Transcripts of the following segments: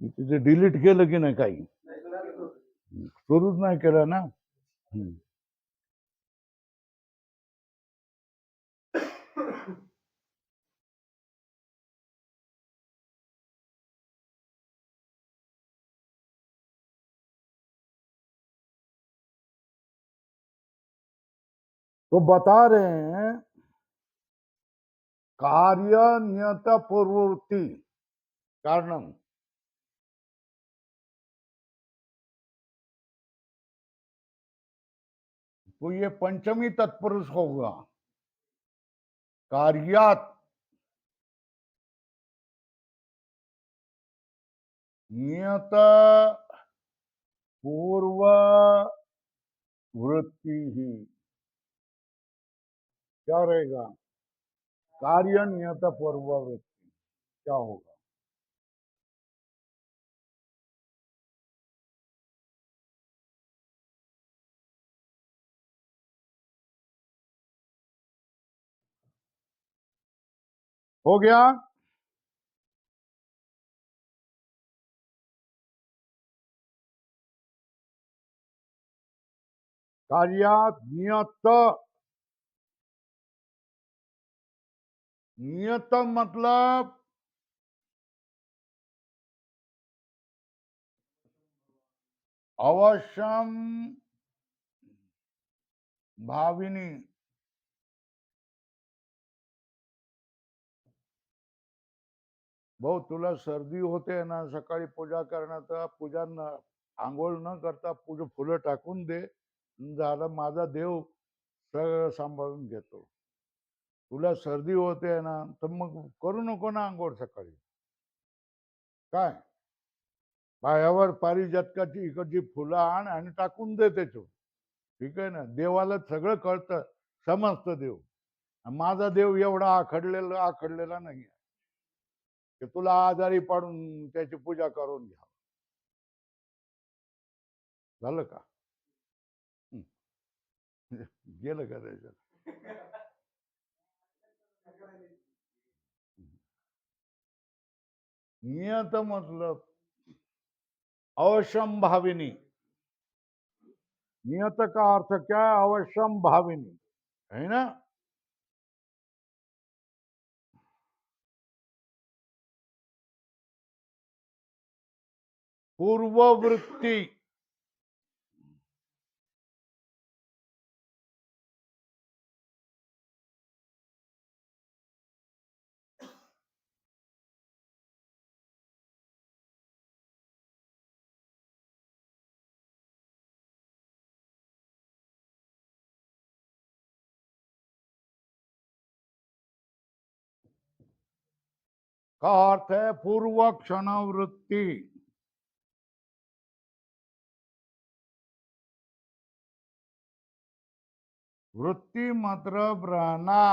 तिथे डिलीट केलं की नाही काही सुरूच नाही केलं ना. तो बता रहे हैं कार्य नियत पूर्ववृत्ति कारणम, तो ये पंचमी तत्पुरुष होगा। कार्यात नियत पूर्व वृत्ति ही क्या रहेगा? कार्य नियत पूर्व वृत्ति क्या होगा? हो गया। कार्यात नियत, नियत मतलब अवश्यम भाविनी। भाऊ तुला सर्दी होते ना, सकाळी पूजा करण्याचा पूजा न आंघोळ न करता फुलं टाकून दे, झालं, माझा देव सगळं सांभाळून घेतो. तुला सर्दी होते ना, तर मग करू नको ना आंघोळ सकाळी. काय पायावर पारिजातकाची इकडची फुलं आण आणि टाकून दे त्याच्यावर. ठीक आहे ना, देवाला सगळं कळतं, समजतं देव. माझा देव एवढा आखडलेला नाही की तुला आजारी पाडून त्याची पूजा करून घ्या. झालं का? गेलं का त्याच्यात? नियत मतलब अवश्यम भाविनी। नियत का अर्थ क्या है? अवश्यम भाविनी, है ना? पूर्ववृत्ति का अर्थ है पूर्व क्षण वृत्ति। वृत्ति मतलब रहना।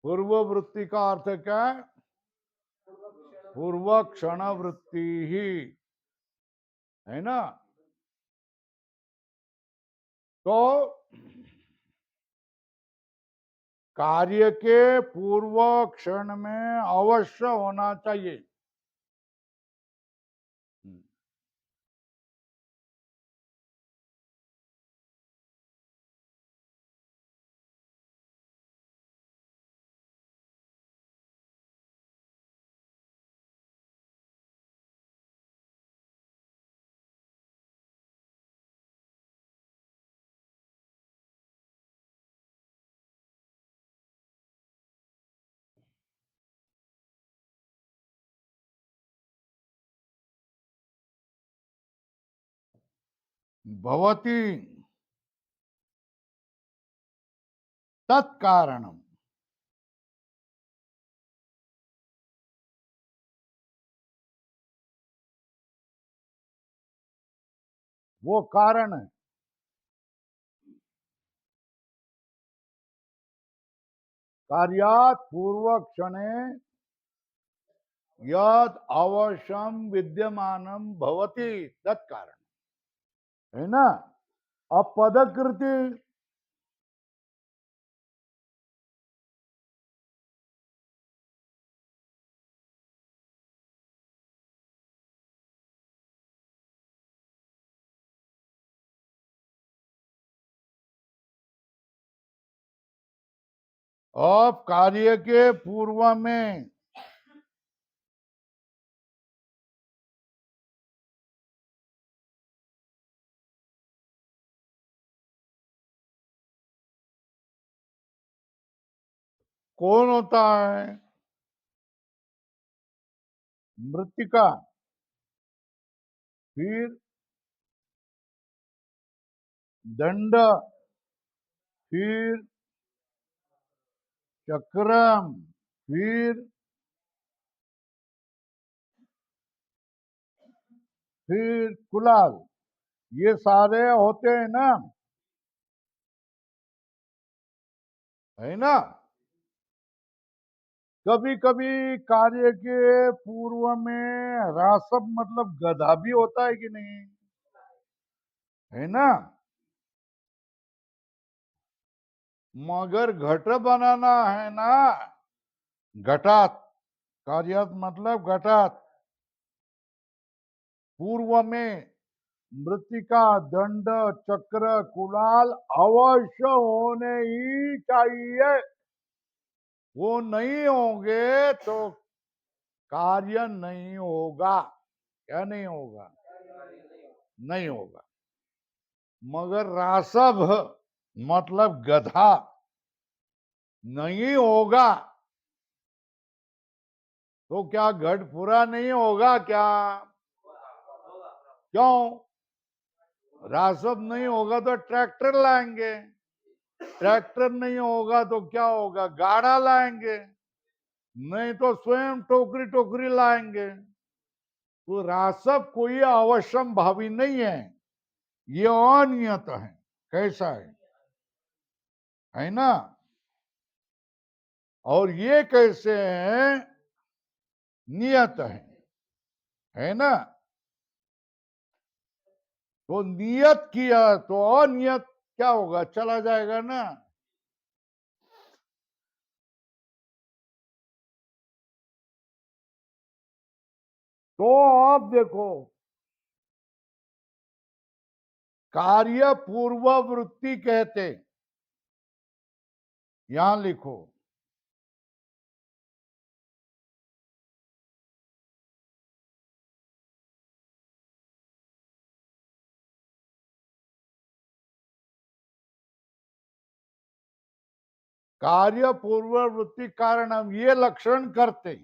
पूर्व वृत्ति का अर्थ क्या है? पूर्व क्षण वृत्ति ही, है ना? तो कार्य के पूर्व क्षण में अवश्य होना चाहिए। भवती तत्कारणम, वो कारण है। कार्यात पूर्व क्षणे यद अवश्यम विद्यमानम भवति तत्कारण, है ना? अब पदकृति अब कार्य के पूर्व में कौन होता है? मृतिका, फिर दंड, फिर चक्रम, फिर कुलाल, ये सारे होते हैं ना, है ना? कभी कभी कार्य के पूर्व में रासव मतलब गधा भी होता है कि नहीं? है ना? मगर घट बनाना है ना, घटात, कार्यात मतलब घटात, पूर्व में मृतिका, दंड, चक्र, कुलाल अवश्य होने ही चाहिए। वो नहीं होंगे तो कार्य नहीं होगा। क्या नहीं होगा? नहीं होगा। मगर रासभ मतलब गधा नहीं होगा तो क्या घट पूरा नहीं होगा क्या? क्यों? रासभ नहीं होगा तो ट्रैक्टर लाएंगे, ट्रैक्टर नहीं होगा तो क्या होगा? गाड़ा लाएंगे, नहीं तो स्वयं टोकरी टोकरी लाएंगे। तो रासव कोई अवश्यम भावी नहीं है, ये अनियत है। कैसा है ना? और ये कैसे है? नियत है ना? तो नियत किया तो अनियत क्या होगा? चला जाएगा ना। तो आप देखो, कार्य पूर्ववृत्ति कहते, यहां लिखो, कार्य पूर्ववृत्ति कारणम, ये लक्षण करते।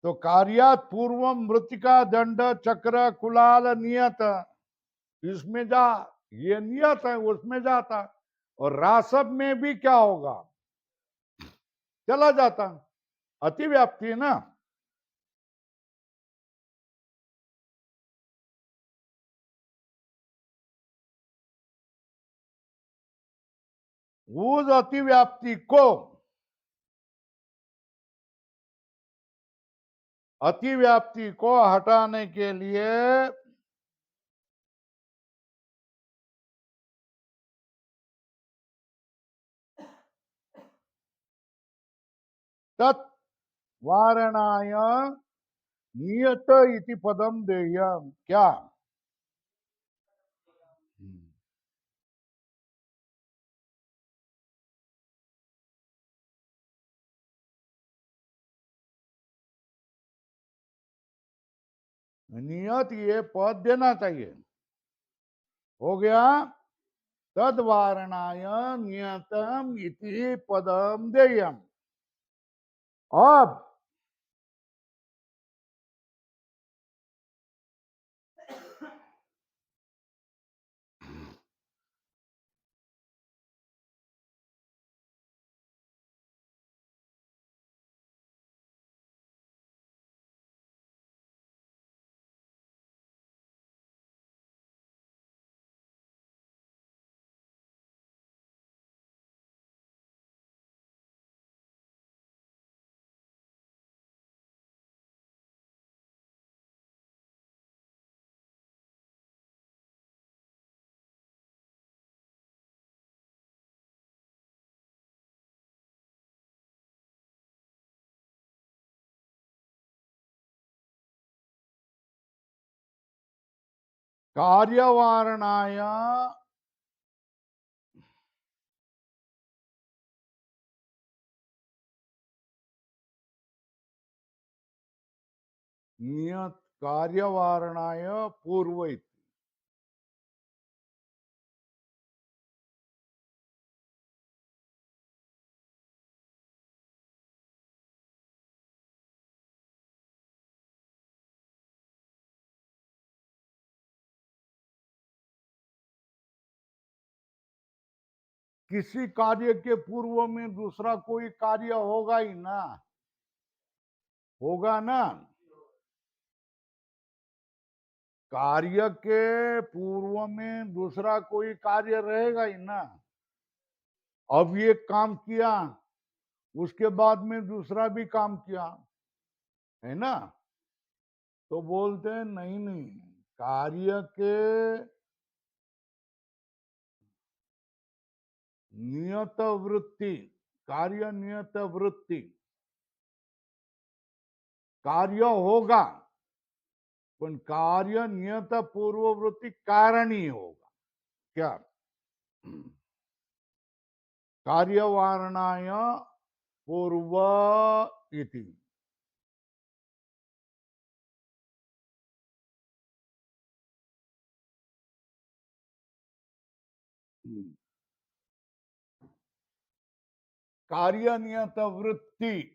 तो कार्यात पूर्व मृतिका, दंड, चक्र, कुलाल, नियत, इसमें जा, ये नियत है, उसमें जाता। और रासव में भी क्या होगा? चला जाता। अतिव्याप्ति है ना। उस अतिव्याप्ति को हटाने के लिए तत् वारणाय नियत इति पदम देयम। क्या? नियत ये पद देना चाहिए। हो गया? तद वारणाय नियतम इति पदम देयम। अब कार्यवारणाय नियत कार्यवारणाय पूर्व इति। किसी कार्य के पूर्व में दूसरा कोई कार्य होगा ही ना, होगा ना। कार्य के पूर्व में दूसरा कोई कार्य रहेगा ही ना। अब ये काम किया, उसके बाद में दूसरा भी काम किया, है ना। तो बोलते हैं नहीं नहीं, कार्य के नियत वृत्ति, कार्य नियत वृत्ति, कार्य होगा पण कार्य नियत पूर्ववृत्ति कारण ही होगा। क्या? कार्यवारणाय पूर्व इति। कार्य नियत वृत्ति,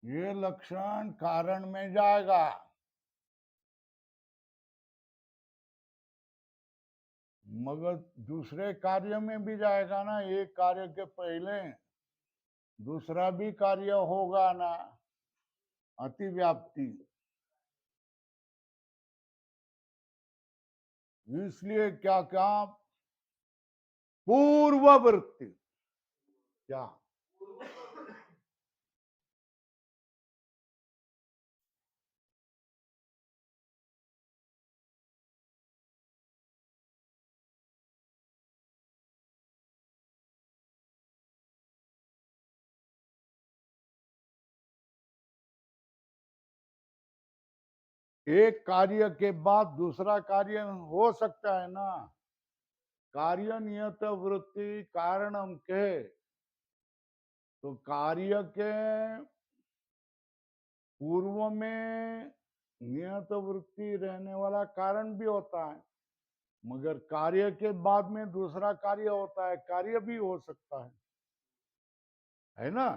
ये लक्षण कारण में जाएगा। मगर दूसरे कार्य में भी जाएगा ना। एक कार्य के पहले दूसरा भी कार्य होगा ना, अतिव्याप्ति। इसलिए क्या क्या पूर्ववृत्ति, क्या एक कार्य के बाद दूसरा कार्य हो सकता है ना। कार्य नियत वृत्ति कारणम के, तो कार्य के पूर्व में नियत वृत्ति रहने वाला कारण भी होता है, मगर कार्य के बाद में दूसरा कार्य होता है, कार्य भी हो सकता है ना।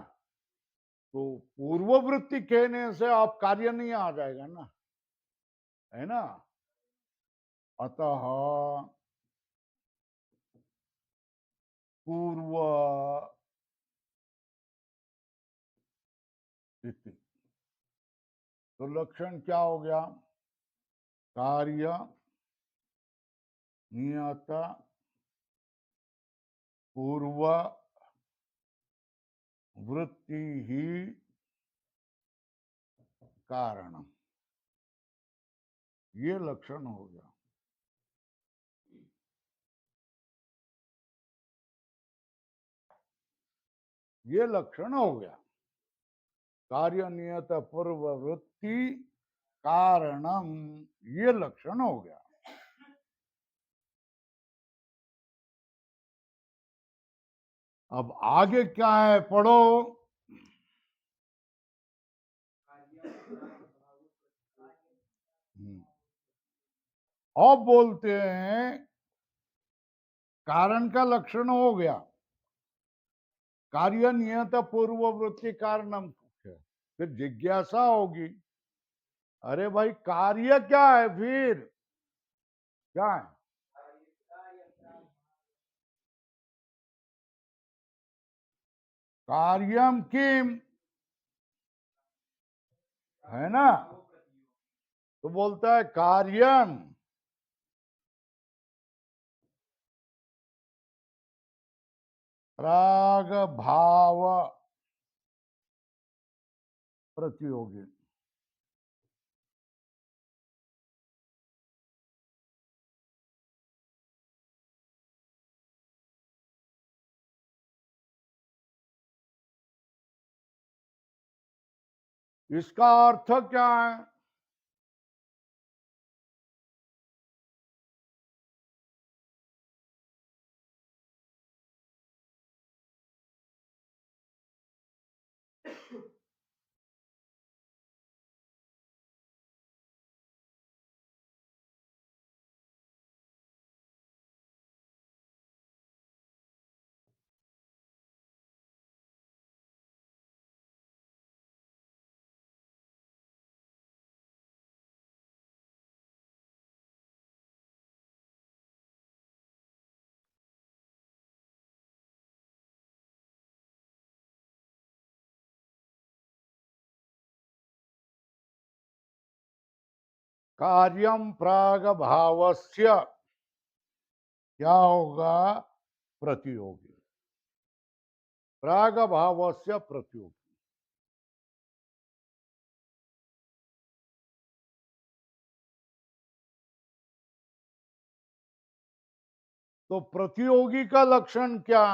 तो पूर्व वृत्ति कहने से आप कार्य नहीं आ जाएगा ना, है ना। अतः पूर्व इति। तो लक्षण क्या हो गया? कार्य नियत पूर्व वृत्ति ही कारण, ये लक्षण हो गया। ये लक्षण हो गया। कार्य नियत पूर्व वृत्ति कारणम, ये लक्षण हो गया। अब आगे क्या है, पढ़ो। अब बोलते हैं कारण का लक्षण हो गया, कार्य नियत पूर्व वृत्ति कारणम। फिर जिज्ञासा होगी, अरे भाई कार्य क्या है, फिर क्या है? कार्यम किम, है ना, तो बोलता है कार्यम प्राग भाव प्रतियोगी। इसका अर्थ क्या है? कार्यम प्राग भावस्य क्या होगा? प्रतियोगी। प्राग भावस्य प्रतियोगी। तो प्रतियोगी का लक्षण क्या?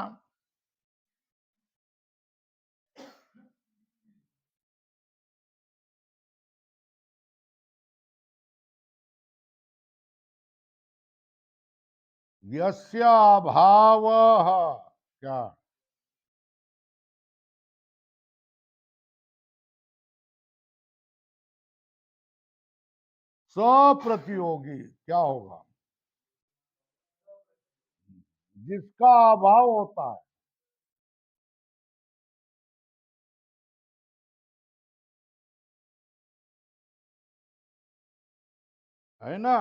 यस्य अभावः क्या? सप्रतियोगी क्या होगा? जिसका अभाव होता है ना,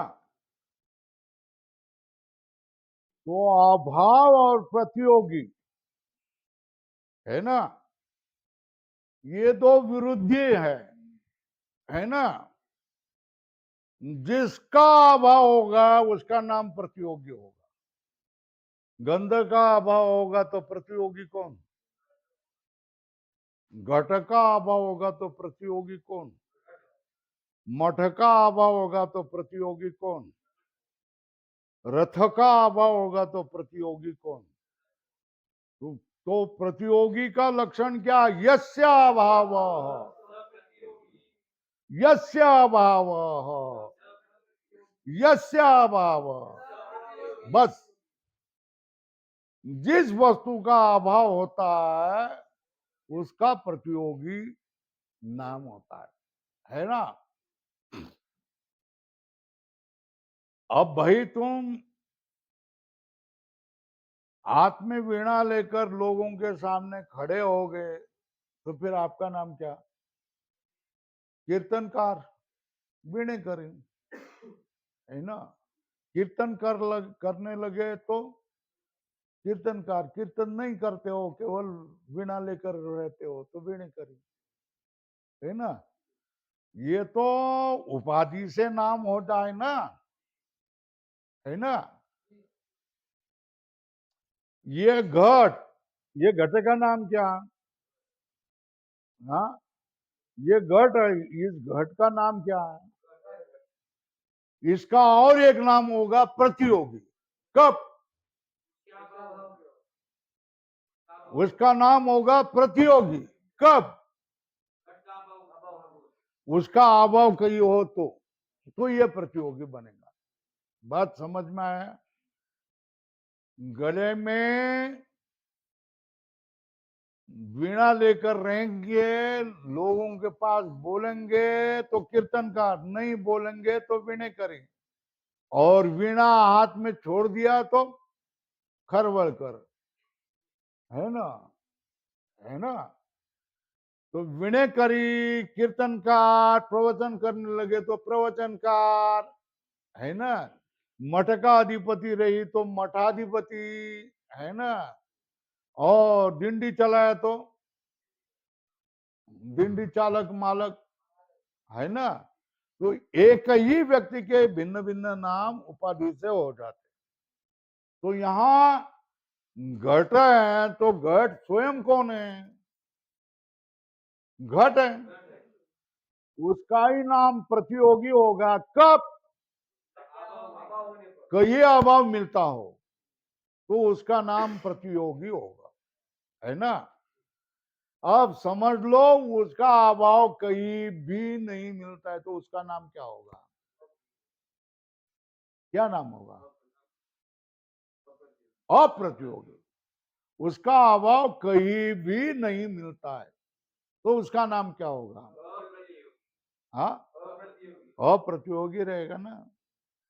तो अभाव और प्रतियोगी, है ना, ये दो विरुद्धी है ना। जिसका अभाव होगा उसका नाम प्रतियोगी होगा। गंध का अभाव होगा तो प्रतियोगी कौन? घट का अभाव होगा तो प्रतियोगी कौन? मठ का अभाव होगा तो प्रतियोगी कौन? रथ का अभाव होगा तो प्रतियोगी कौन? तो प्रतियोगी का लक्षण क्या? यस्य अभाव, यस्य अभाव, यस्य अभाव। बस जिस वस्तु का अभाव होता है उसका प्रतियोगी नाम होता है ना। अब भाई तुम हाथ में वीणा लेकर लोगों के सामने खड़े हो गए तो फिर आपका नाम क्या? कीर्तनकार। वीणे करें, है ना। करने लगे तो कीर्तनकार। कीर्तन नहीं करते हो, केवल वीणा लेकर रहते हो तो वीणे करें, है ना। ये तो उपाधि से नाम होता है ना, है ना। ये घट, ये घट का नाम क्या? हाँ, ये घट है, इस घट का नाम क्या है? इसका और एक नाम होगा प्रतियोगी। कब? उसका नाम होगा प्रतियोगी। कब? उसका अभाव कहीं हो तो ये प्रतियोगी बनेगा। बात समझ में आया? गले में वीणा लेकर रहेंगे, लोगों के पास बोलेंगे तो कीर्तनकार, नहीं बोलेंगे तो वीणे करेंगे। और वीणा हाथ में छोड़ दिया तो खरवड़कर, है ना, है ना। तो वीणे करी, कीर्तनकार, प्रवचन करने लगे तो प्रवचनकार, है ना। मठ का अधिपति रही तो मठाधिपति, है ना। और डिंडी चलाया तो दिंडी चालक मालक, है ना। तो एक ही व्यक्ति के भिन्न भिन्न नाम उपाधि से हो जाते। तो यहां घट है तो घट स्वयं कौन है? घट है, उसका ही नाम प्रतियोगी होगा कब? कहीं अभाव मिलता हो तो उसका नाम प्रतियोगी होगा, है ना। अब समझ लो उसका अभाव कहीं भी नहीं मिलता है तो उसका नाम क्या होगा? क्या नाम होगा? अप्रतियोगी। उसका अभाव कहीं भी नहीं मिलता है तो उसका नाम क्या होगा? हाँ, अप्रतियोगी रहेगा ना,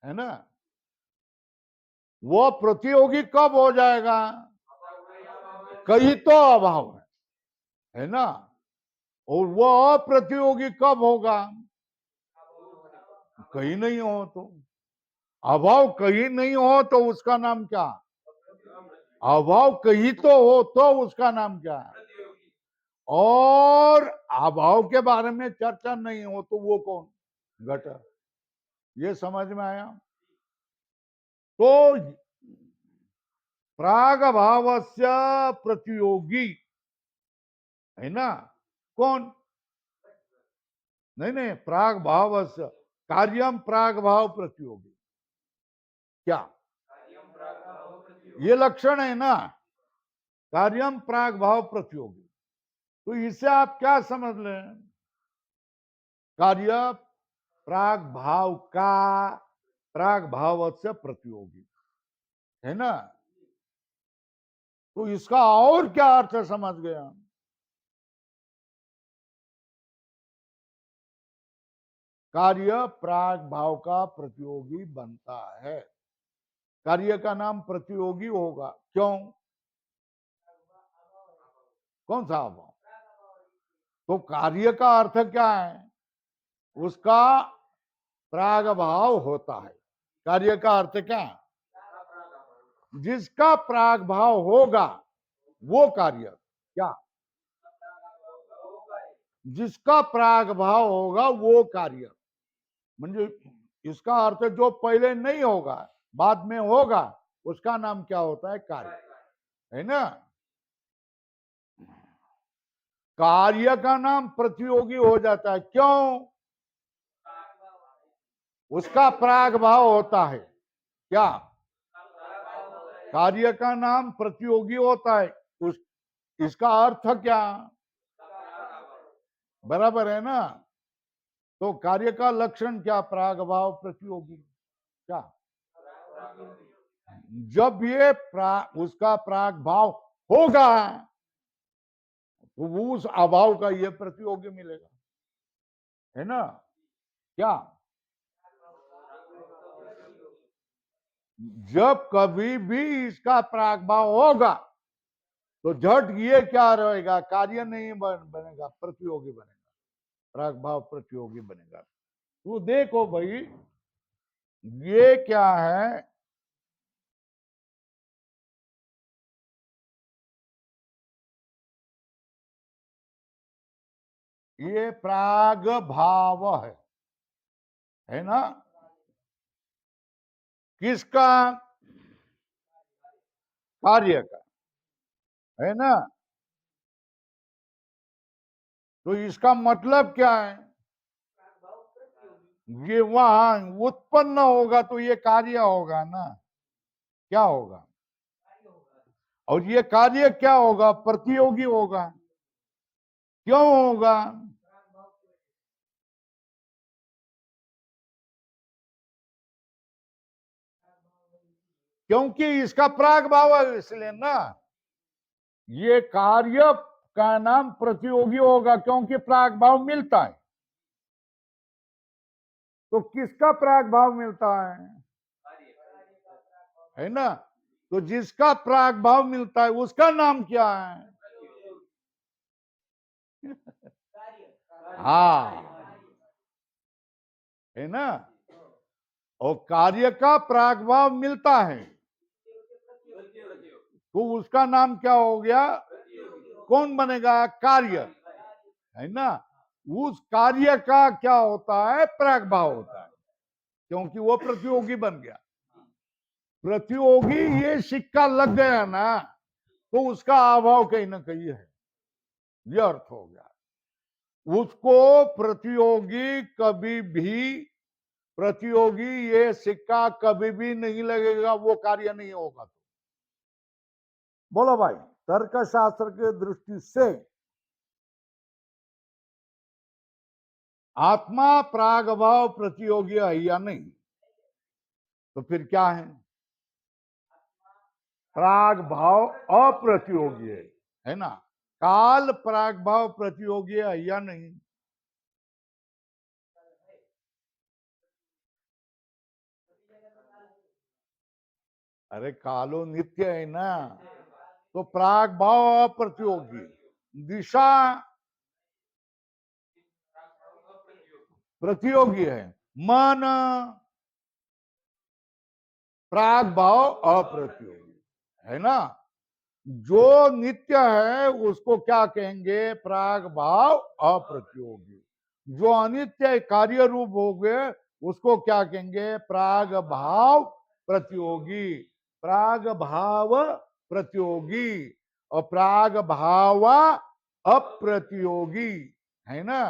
है ना। वो प्रतियोगी कब हो जाएगा? कहीं तो अभाव है ना। और वो अप्रतियोगी कब होगा? कहीं नहीं हो तो। अभाव कहीं नहीं हो तो उसका नाम क्या? अभाव कहीं तो हो तो उसका नाम क्या है? और अभाव के बारे में चर्चा नहीं हो तो वो कौन? घट। ये समझ में आया? तो प्राग भावस्य प्रतियोगी, है ना, कौन? नहीं नहीं, प्राग भावस्य कार्यम प्राग भाव प्रतियोगी, क्या ये लक्षण है ना? कार्यम प्राग भाव प्रतियोगी। तो इससे आप क्या समझ लें? कार्य प्राग भाव का प्राग भाव से प्रतियोगी, है ना। तो इसका और क्या अर्थ समझ गया? कार्य प्राग भाव का प्रतियोगी बनता है। कार्य का नाम प्रतियोगी होगा, क्यों? कौन सा अभाव? तो कार्य का अर्थ क्या है? उसका प्राग भाव होता है। कार्य का अर्थ क्या है? जिसका प्राग भाव होगा वो कार्य, क्या? जिसका प्राग भाव होगा वो कार्य, म्हणजे इसका अर्थ जो पहले नहीं होगा बाद में होगा उसका नाम क्या होता है? कार्य, है ना। कार्य का नाम प्रतियोगी हो जाता है, क्यों? उसका प्राग भाव होता है, क्या? कार्य का नाम प्रतियोगी होता है, उस इसका अर्थ क्या? बराबर है ना। तो कार्य का लक्षण क्या? प्राग भाव प्रतियोगी, क्या? जब ये उसका प्राग भाव होगा तो वो उस अभाव का ये प्रतियोगी मिलेगा, है ना। क्या? जब कभी भी इसका प्राग भाव होगा तो झट ये क्या रहेगा? कार्य नहीं बनेगा, प्रतियोगी बनेगा, प्राग भाव प्रतियोगी बनेगा। तो देखो भाई ये क्या है? ये प्राग भाव है ना। किसका? कार्य का, है ना। तो इसका मतलब क्या है? ये वहां उत्पन्न होगा तो ये कार्य होगा ना, क्या होगा? और ये कार्य क्या होगा? प्रतियोगी होगा, क्यों होगा? क्योंकि इसका प्राग भाव है इसलिए ना। ये कार्य का नाम प्रतियोगी होगा क्योंकि प्राग भाव मिलता तो किसका प्राग भाव मिलता है ना। तो जिसका प्राग भाव मिलता है उसका नाम क्या है? हाँ, है ना। और कार्य का प्राग भाव मिलता है तो उसका नाम क्या हो गया? कौन बनेगा? कार्य, है ना। उस कार्य का क्या होता है, प्राग भाव होता है, क्योंकि वो प्रतियोगी बन गया। प्रतियोगी ये सिक्का लग गया ना, तो उसका अभाव कहीं ना कहीं है, ये अर्थ हो गया। उसको प्रतियोगी कभी भी, प्रतियोगी ये सिक्का कभी भी नहीं लगेगा, वो कार्य नहीं होगा। तो बोलो भाई, तर्क शास्त्र के दृष्टि से आत्मा प्राग भाव प्रतियोगी है या नहीं? तो फिर क्या है? प्राग भाव अप्रतियोगी है ना। काल प्राग भाव प्रतियोगी है या नहीं? अरे कालो नित्य है ना, तो प्राग भाव अप्रतियोगी, दिशा प्रतियोगी है, मन प्राग भाव अप्रतियोगी है ना। जो नित्य है उसको क्या कहेंगे, प्राग भाव अप्रतियोगी। जो अनित्य कार्य रूप हो गए उसको क्या कहेंगे, प्राग भाव प्रतियोगी। प्राग भाव प्रतियोगी और प्राग भाव अप्रतियोगी है ना।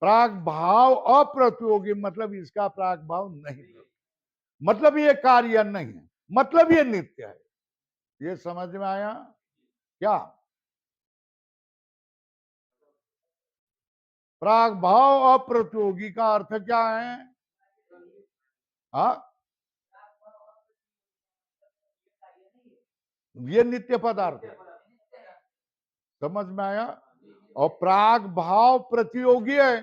प्राग भाव अप्रतियोगी मतलब इसका प्राग भाव नहीं, मतलब ये कार्य नहीं है, मतलब ये नित्य है। ये समझ में आया क्या? प्राग भाव अप्रतियोगी का अर्थ क्या है? हाँ, ये नित्य पदार्थ है, समझ में आया। और प्राग भाव प्रतियोगी है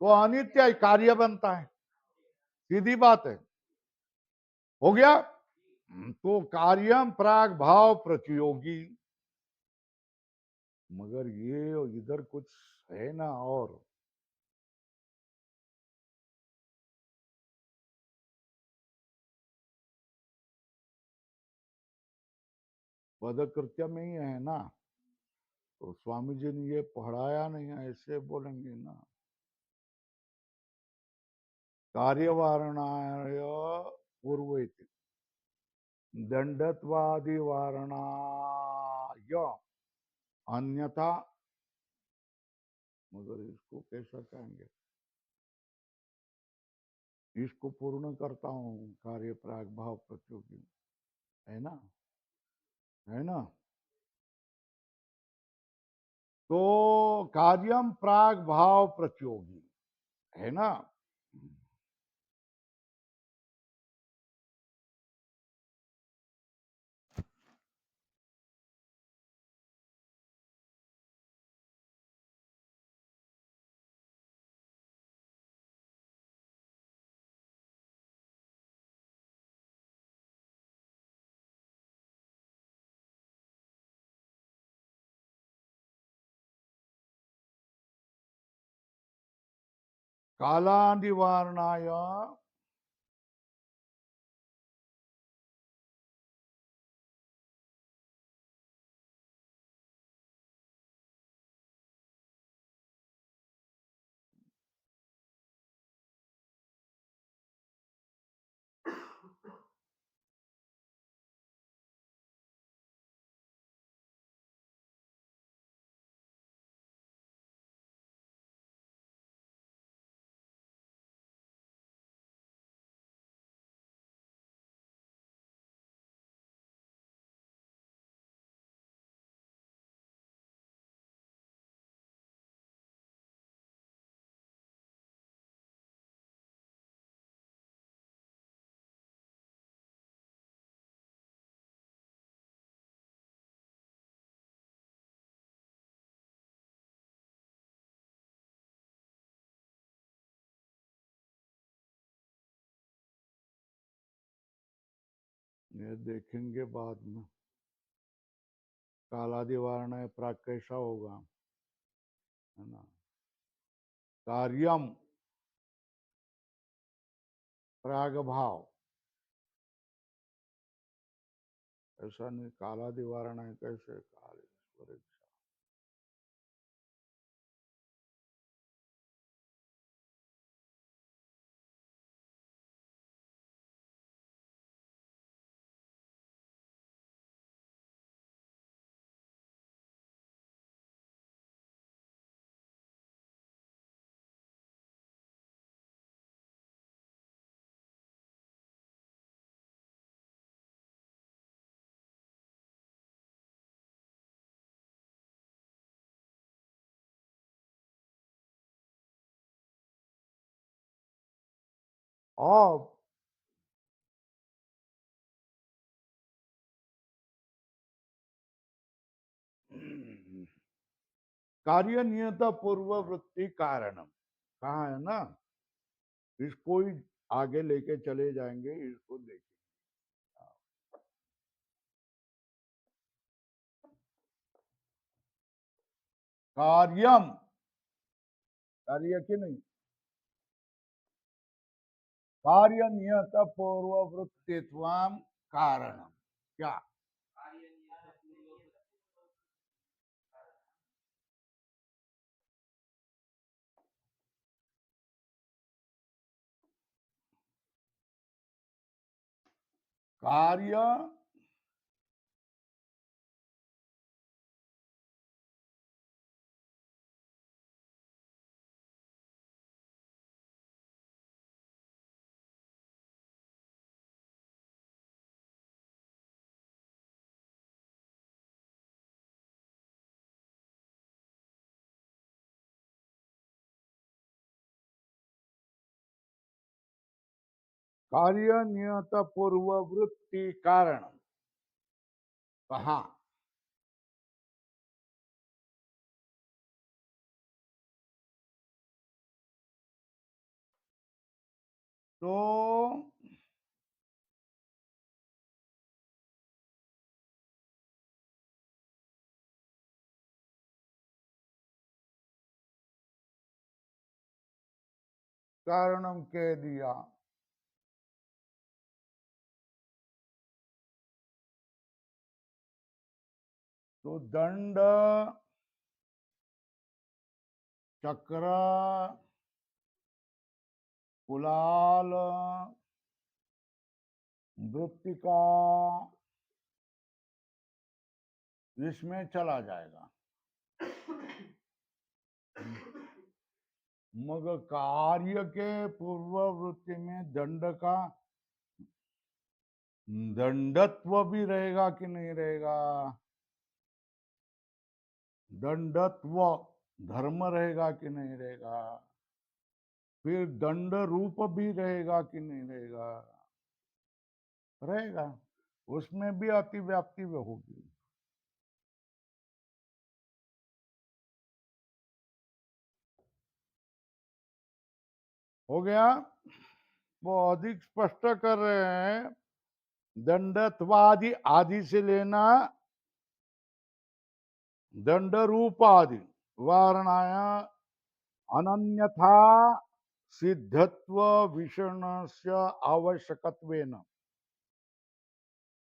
तो अनित्य कार्य बनता है, सीधी बात है। हो गया। तो कार्यम प्राग भाव प्रतियोगी, मगर ये इधर कुछ है ना। और पदकृत्य में ही है ना, तो स्वामी जी ने ये पढ़ाया नहीं है, ऐसे बोलेंगे ना। कार्यवारणाय पूर्व दंडत्वादि वारणाय अन्यथा, मगर इसको कैसा कहेंगे, इसको पूर्ण करता हूं, कार्य प्राग भाव प्रतियोगी है ना, है ना। तो कार्यम प्राग भाव प्रतियोगी है ना। कालानिवारणाय ये देखेंगे बाद में। कालादिवारण प्राग कैसा होगा, है ना। कार्यम प्राग भाव, ऐसा नहीं कालादिवारण कैसे काल ईश्वर और कार्य नियत पूर्ववृत्ति कारणम कहा है ना, इसको ही आगे लेके चले जाएंगे, इसको देखिए। कार्यम, कार्य की नहीं, कार्य नियत पूर्ववृत्तित्व कारणम, क्या कार्य कार्य नियत पूर्ववृत्ति कारण कहा, तो कारणम कह दिया, तो दंड चक्र कुलाल वृत्तिका इसमें चला जाएगा। मगर कार्य के पूर्ववृत्ति में दंड का दंडत्व भी रहेगा कि नहीं रहेगा, दंडत्व धर्म रहेगा कि नहीं रहेगा, फिर दंड रूप भी रहेगा कि नहीं रहेगा, रहेगा, उसमें भी अतिव्याप्ति होगी। हो गया, वो अधिक स्पष्ट कर रहे हैं, दंडत्वादि आदि से लेना दंड रूप आदि वारणाया अनन्यथा सिद्धत्व विषणस्य आवश्यकत्वेन,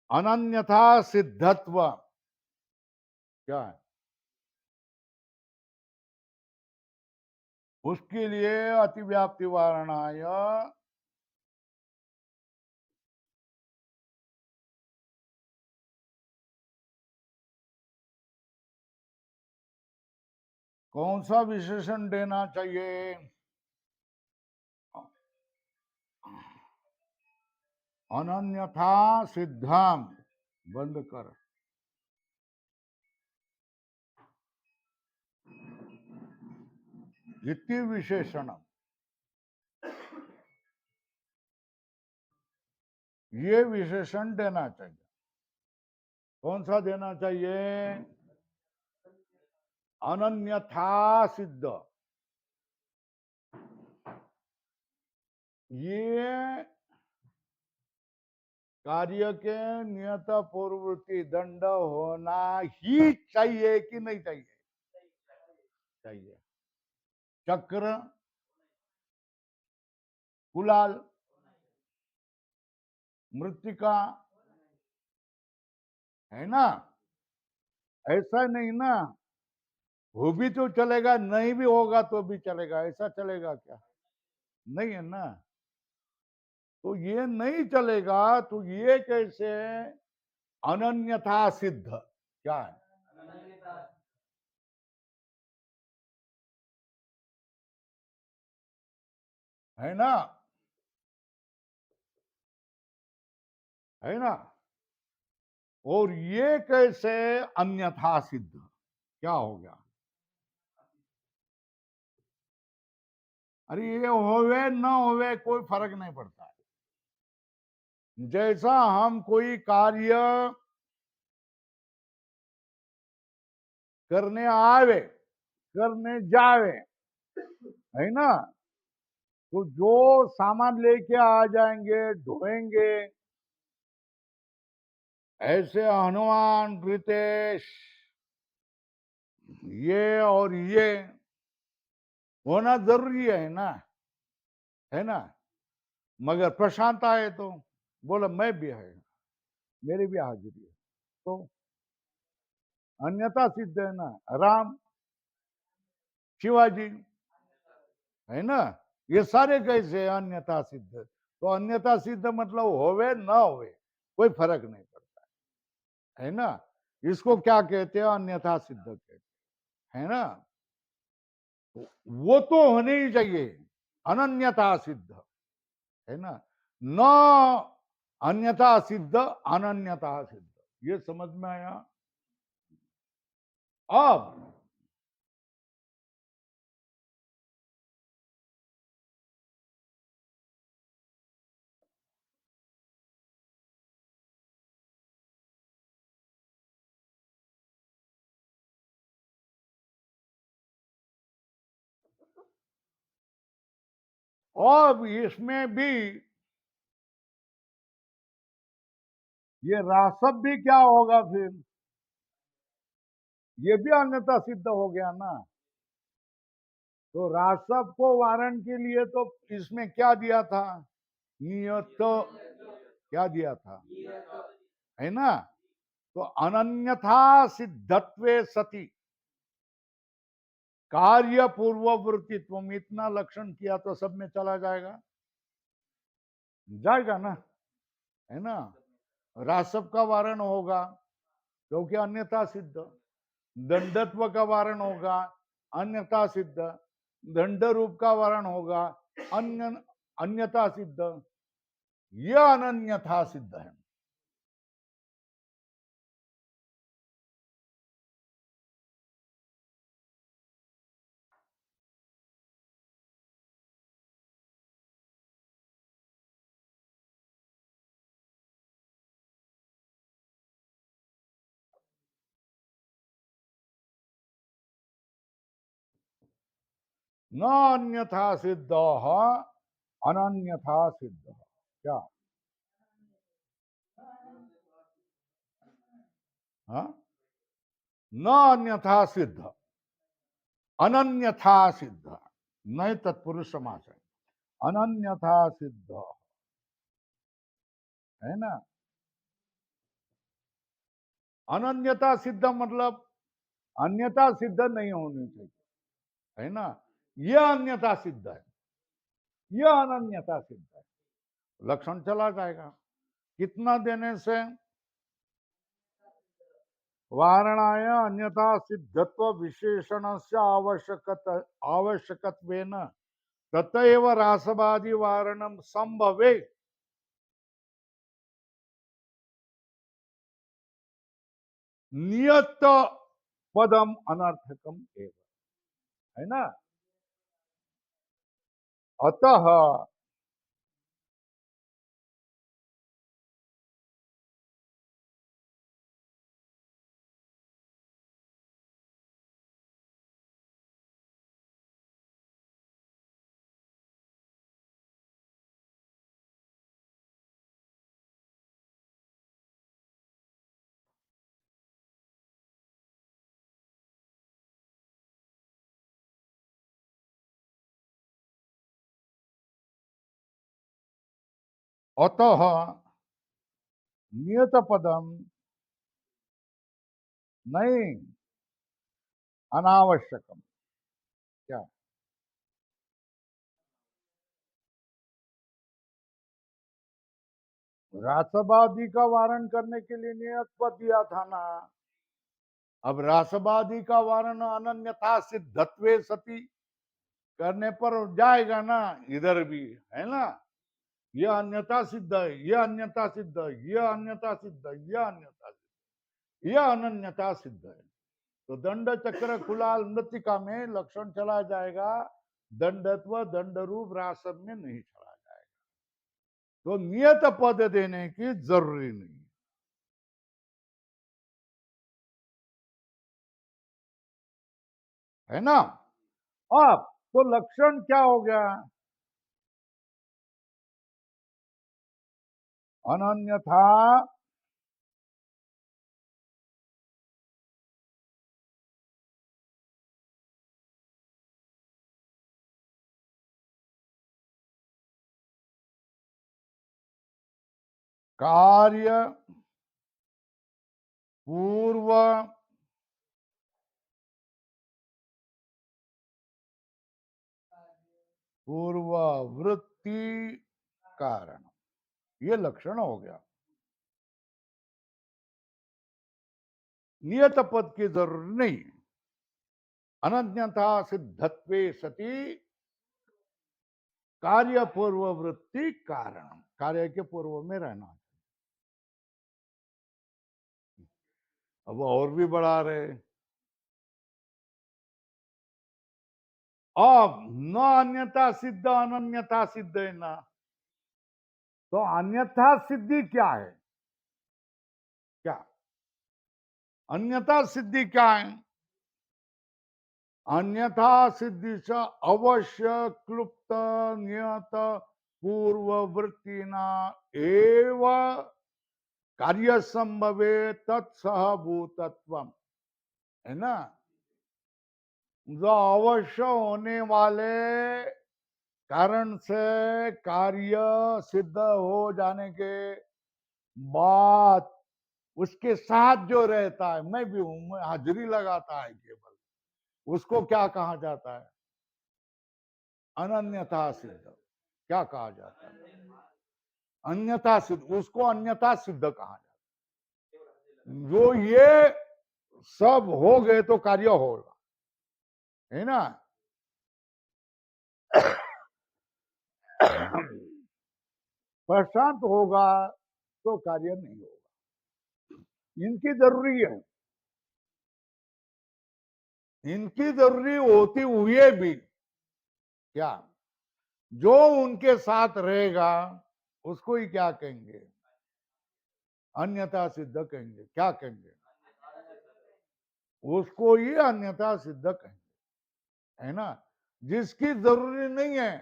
अनन्यथा सिद्धत्व क्या है, उसके लिए अतिव्याप्ति वारणाय कौन सा विशेषण देना चाहिए, अनन्यथा सिद्धम, बंद कर, इति विशेषण, ये विशेषण देना चाहिए। कौन सा देना चाहिए, अनन्यथा सिद्ध, ये कार्य के नियत पूर्ववर्ती दंड होना ही चाहिए कि नहीं चाहिए, चाहिए। चक्र कुलाल मृतिका है ना, ऐसा नहीं ना, वो भी तो चलेगा, नहीं भी होगा तो भी चलेगा, ऐसा चलेगा क्या, नहीं है ना, तो ये नहीं चलेगा, तो ये कैसे अनन्यथा सिद्ध क्या है ना, है ना, और ये कैसे अन्यथा सिद्ध क्या हो गया, अरे ये होवे न होवे कोई फर्क नहीं पड़ता है। जैसा हम कोई कार्य करने आवे, करने जावे, है ना, तो जो सामान लेके आ जाएंगे, ढोएंगे, ऐसे हनुमान, रितेश, ये और ये होना जरूरी है ना। मगर प्रशांत आए तो बोला मैं भी है, मेरी भी हाजिरी है, तो अन्यथा सिद्ध है ना। राम, शिवाजी, है ना, ये सारे कैसे हैं? अन्यथा सिद्ध। तो अन्यथा सिद्ध मतलब होवे ना होवे कोई फर्क नहीं पड़ता, है ना। इसको क्या कहते हैं? अन्यथा सिद्ध कहते हैं, है ना। तो वो तो होने ही चाहिए, अनन्यथा सिद्ध, है ना। न अन्यथा सिद्ध, अनन्यथा सिद्ध, ये समझ में आया। अब इसमें भी ये रासब भी क्या होगा फिर? ये भी अन्यथा सिद्ध हो गया ना। तो रासब को वारण के लिए तो इसमें क्या दिया था? नियत, क्या दिया था, है ना। तो अनन्यथा सिद्धत्वे सती कार्य पूर्ववृत्तित्व, इतना लक्षण किया तो सब में चला जाएगा, जाएगा ना, है ना। रासब का वारण होगा क्योंकि अन्यथा सिद्ध, दंडत्व का वारण होगा अन्यथा सिद्ध, दंड रूप का वारण होगा अन्यथा सिद्ध, यह अनन्यथा सिद्ध है। न अन्यथा सिद्ध, अनन्यथा सिद्ध, क्या? हाँ, न अन्यथा सिद्ध, अनन्यथा सिद्ध, नहीं तत्पुरुष समास है, अनन्यथा सिद्ध, है ना। अनन्यता सिद्ध मतलब अन्यथा सिद्ध नहीं होनी चाहिए, है ना। यह अन्यथा सिद्ध है, यह अनन्यता सिद्ध है, लक्षण चला जाएगा। कितना देने से? वारणाय अन्यथा सिद्धत्व विशेषण से आवश्यकत्वेन ततएव रासवादी वारणम संभवे। नियत पदम अनर्थकम एव, है ना। अतः अतः नियत पदम नहीं, अनावश्यकम, क्या? रासवादी का वारण करने के लिए नियत पद दिया था ना। अब रासवादी का वारण अनन्यथा सिद्धत्वे सती करने पर जाएगा ना, इधर भी, है ना। यह अन्यथा सिद्ध है, यह अन्यथा सिद्ध है, यह अन्यथा सिद्ध है, यह अन्यथा सिद्ध, यह अनन्यता सिद्ध है। तो दंड चक्र खुलाल मृतिका में लक्षण चला जाएगा। दंडत्व दंड रूप रासम में नहीं चला जाएगा। तो नियत पद देने की जरूरी नहीं है ना। अब तो लक्षण क्या हो गया? अनन्यथा कार्य पूर्व पूर्ववृत्ति कारण, ये लक्षण हो गया। नियत पद की जरूरत नहीं। अनन्यथा सिद्धत्वे सती कार्य पूर्ववृत्ति कारण, कार्य के पूर्व में रहना। अब और भी बढ़ा रहे। अब न अन्यथा सिद्ध अनन्यथा सिद्ध है ना। तो अन्यथा सिद्धि क्या है? क्या अन्यथा सिद्धि क्या है? अन्यथा सिद्धीचा अवश्य क्लुप्त नियत पूर्ववृत्तीना एव कार्य संभवे तत्सहभूतत्व, है ना। जो अवश्य होने वाले कारण से कार्य सिद्ध हो जाने के बाद उसके साथ जो रहता है, मैं भी हूं, मैं हाजिरी लगाता है केवल, उसको क्या कहा जाता है? अनन्यथा सिद्ध। क्या कहा जाता है? अन्यथा सिद्ध। उसको अन्यथा सिद्ध कहा जाता है। जो ये सब हो गए तो कार्य होगा, है ना। प्रशांत होगा तो कार्य नहीं होगा। इनकी जरूरी है, इनकी जरूरी होती हुए भी क्या, जो उनके साथ रहेगा उसको ही क्या कहेंगे? अन्यथा सिद्ध कहेंगे। क्या कहेंगे? उसको ही अन्यथा सिद्ध कहेंगे, है ना। जिसकी जरूरी नहीं है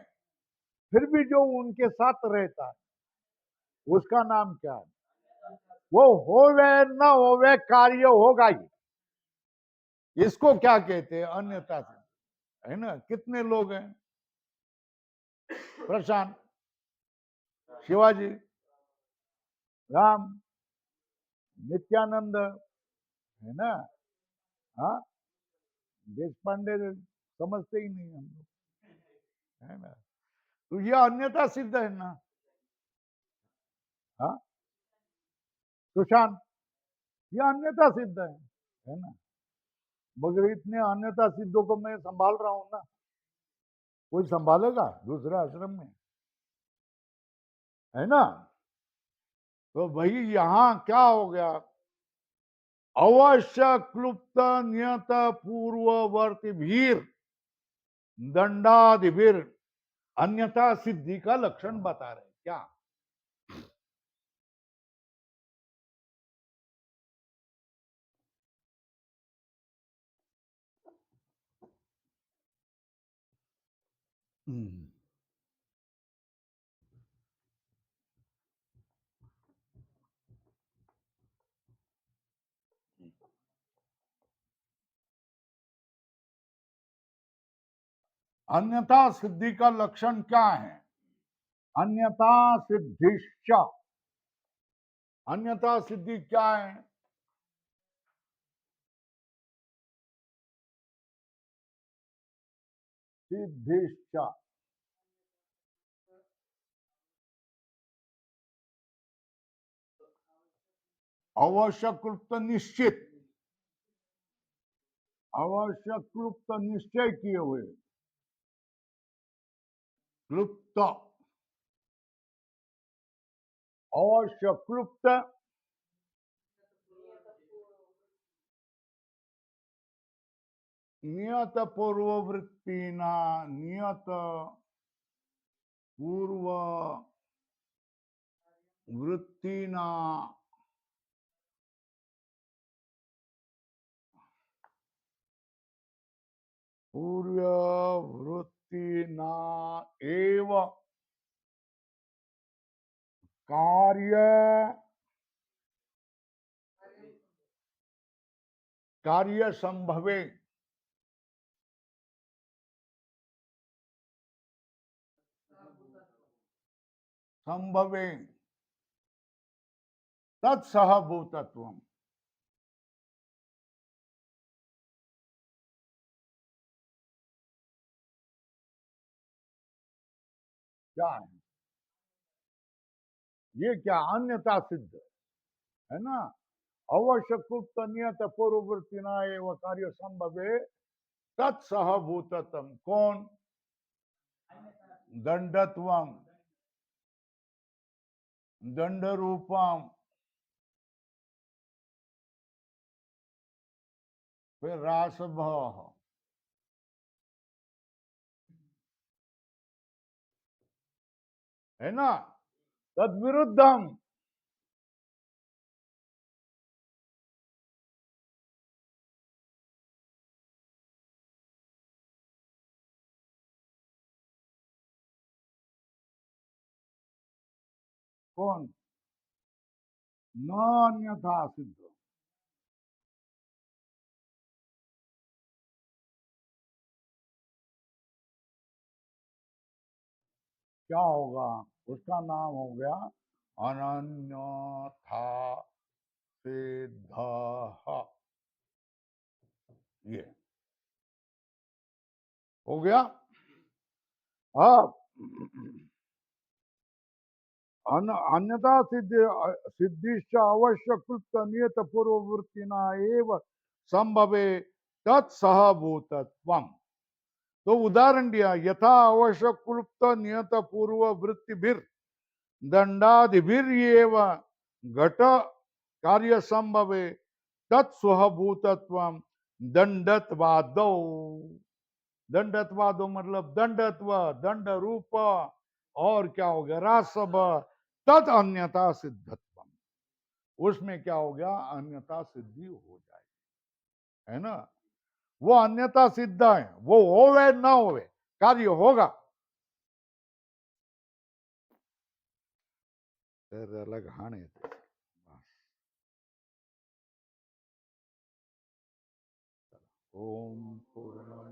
फिर भी जो उनके साथ रहता है उसका नाम क्या है? वो होवे न होवे कार्य होगा ही। इसको क्या कहते हैं? अन्यथा सिद्ध, है ना। कितने लोग हैं? प्रशांत, शिवाजी, राम, नित्यानंद, है ना। हाँ, देश पांडे समझते ही नहीं हम लोग, है ना। तो ये अन्यथा सिद्ध है ना। हाँ, सुशांत, ये अन्यथा सिद्ध है ना। मगर इतने अन्यथा सिद्धों को मैं संभाल रहा हूं ना, कोई संभालेगा दूसरे आश्रम में, है ना। तो भाई यहां क्या हो गया? अवश्य क्लुप्त नियत पूर्ववर्ती भीर दंडादिवीर अन्यथा सिद्धि का लक्षण बता रहे क्या? अन्यथा सिद्धि का लक्षण क्या है? अन्यथा सिद्धिश्च, अन्यथा सिद्धि क्या है? सिद्धिश्च आवश्यक क्लुप्त निश्चित, आवश्यक क्लुप्त निश्चय किए हुए, क्लुप्त आवश्यक क्लुप्त नियत पूर्ववृत्तीना नियत पूर्व वृत्तीना पूर्व वृत्तीना एव कार्य कार्य संभवे संभवे तत्सहभूतत्व। क्या है ये? क्या अन्यथा सिद्ध है ना? आवश्यक नियत पूर्ववृत्तिना एवं कार्य संभवे तत्सहभूतत्व। कौन? दंडत्वम, दंड रूपम, फिर रासभ, है ना? तद विरुद्धम। कौन? न अन्यथा सिद्ध। क्या होगा? उसका नाम हो गया अनन्यथा सिद्ध। ये हो गया। अब अन्यथा सिद्धिश्च आवश्यक नियत पूर्ववृत्तिना एव संभवे तत्सहभूतत्वम। तो उदाहरण दिया, यथा आवश्यक क्लुप्त नियत पूर्व वृत्तिभिर दंडादिभिर्येव घट कार्य संभवे तत्स्वभूतत्वम दंडत्वादो। दंडत्वादो मतलब दंडत्व, दंड रूप, और क्या हो गया? रासव। तद अन्यथा सिद्धत्वम, उसमें क्या हो गया? अन्यथा सिद्धि हो जाएगी, है ना? वो अन्यथा सिद्ध है, वो होवे ना होवे, कार्य होगा। फिर अलग हाने थे। ओम पूर्ण